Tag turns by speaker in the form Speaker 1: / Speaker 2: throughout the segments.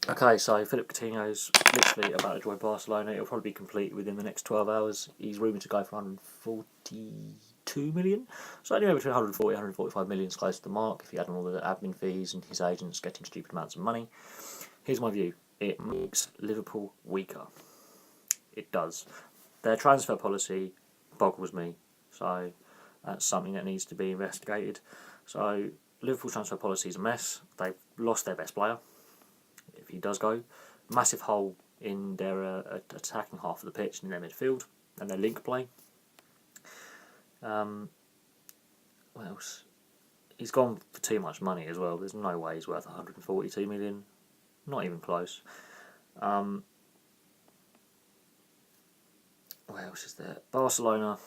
Speaker 1: Okay, so Philippe Coutinho's literally about to join Barcelona. It'll probably be complete within the next 12 hours. He's rumoured to go for 142 million. So anywhere between 140 and 145 million is close to the mark if you add on all the admin fees and his agents getting stupid amounts of money. Here's my view. It makes Liverpool weaker. It does. Their transfer policy boggles me. So that's something that needs to be investigated. So Liverpool's transfer policy is a mess. They've lost their best player. If he does go, massive hole in their attacking half of the pitch in their midfield and their link play. What else? He's gone for too much money as well. There's no way he's worth 142 million. Not even close. What else is there? Barcelona.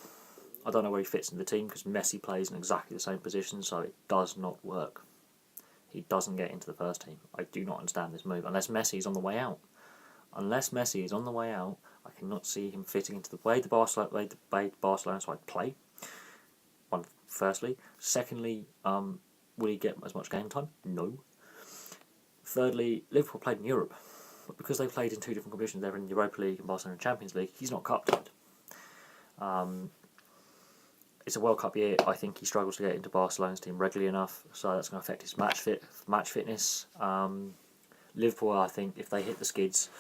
Speaker 1: I don't know where he fits in the team because Messi plays in exactly the same position, so it does not work. He doesn't get into the first team. I do not understand this move unless Messi is on the way out. Unless Messi is on the way out, I cannot see him fitting into the way the Barcelona side play. Firstly. Secondly, will he get as much game time? No. Thirdly, Liverpool played in Europe, but because they played in two different competitions, they're in the Europa League and Barcelona Champions League, he's not cup tied. It's a World Cup year. I think he struggles to get into Barcelona's team regularly enough, so that's going to affect his match fitness. Liverpool, I think, if they hit the skids,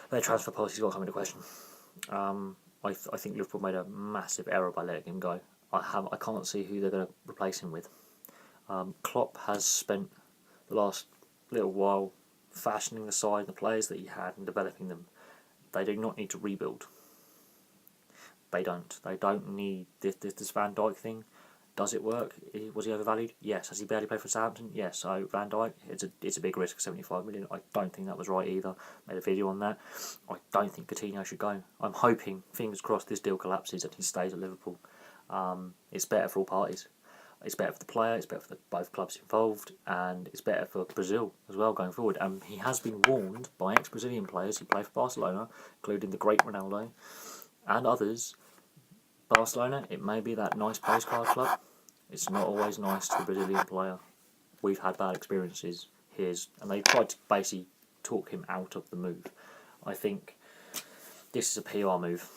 Speaker 1: their transfer policy's got to come into question. I think Liverpool made a massive error by letting him go. I can't see who they're going to replace him with. Klopp has spent the last little while fashioning the side and the players that he had and developing them. They do not need to rebuild. They don't. They don't need this Van Dijk thing. Does it work? Was he overvalued? Yes. Has he barely played for Southampton? Yes. So Van Dijk, it's a big risk of 75 million. I don't think that was right either. Made a video on that. I don't think Coutinho should go. I'm hoping, fingers crossed, this deal collapses and he stays at Liverpool. It's better for all parties. It's better for the player, it's better for both clubs involved, and it's better for Brazil as well going forward. And he has been warned by ex-Brazilian players who play for Barcelona, including the great Ronaldo, and others. Barcelona, it may be that nice postcard club. It's not always nice to the Brazilian player. We've had bad experiences here, and they tried to basically talk him out of the move. I think this is a PR move.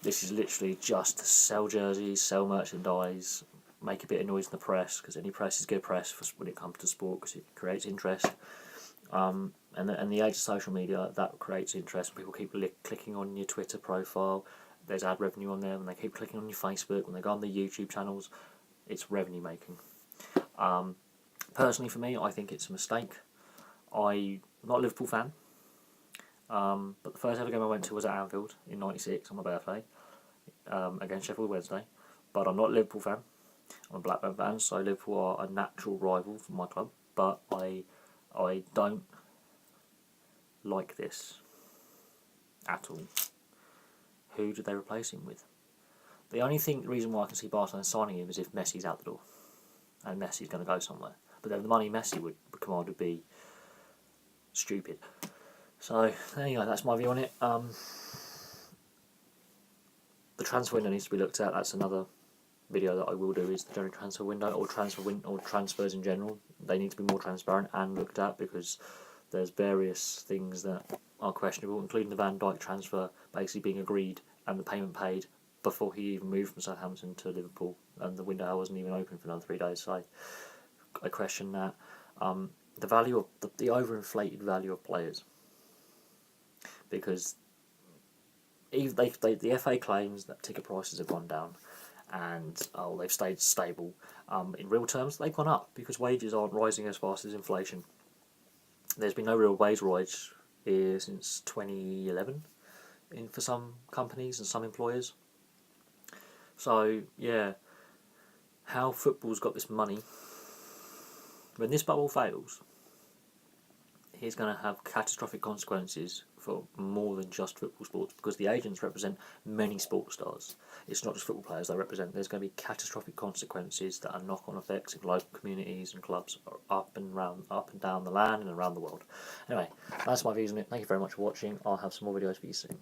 Speaker 1: This is literally just to sell jerseys, sell merchandise, make a bit of noise in the press, because any press is good press when it comes to sport, because it creates interest. And the age of social media, that creates interest. People keep clicking on your Twitter profile. There's ad revenue on there, and they keep clicking on your Facebook. When they go on the YouTube channels, it's revenue making. Personally, for me, I think it's a mistake. I'm not a Liverpool fan, but the first ever game I went to was at Anfield in '96 on my birthday against Sheffield Wednesday. But I'm not a Liverpool fan. I'm a Blackburn fan, so Liverpool are a natural rival for my club. But I don't like this at all. Who did they replace him with? The reason why I can see Barcelona signing him is if Messi's out the door, and Messi's going to go somewhere. But then the money Messi would command would be stupid. So anyway, that's my view on it. The transfer window needs to be looked at. That's another video that I will do, is the general transfer window or transfers in general. They need to be more transparent and looked at, because there's various things that are questionable, including the Van Dijk transfer basically being agreed and the payment paid before he even moved from Southampton to Liverpool, and the window wasn't even open for another 3 days. So I question that. The value of the overinflated value of players, because the FA claims that ticket prices have gone down and they've stayed stable. In real terms, they've gone up because wages aren't rising as fast as inflation. There's been no real wage rise here since 2011 for some companies and some employers. So yeah, how football's got this money, when this bubble fails, it's going to have catastrophic consequences for more than just football sports, because the agents represent many sports stars. It's not just football players they represent. There's going to be catastrophic consequences that are knock-on effects in local communities and clubs up and down the land and around the world. Anyway, that's my views on it. Thank you very much for watching. I'll have some more videos for you soon.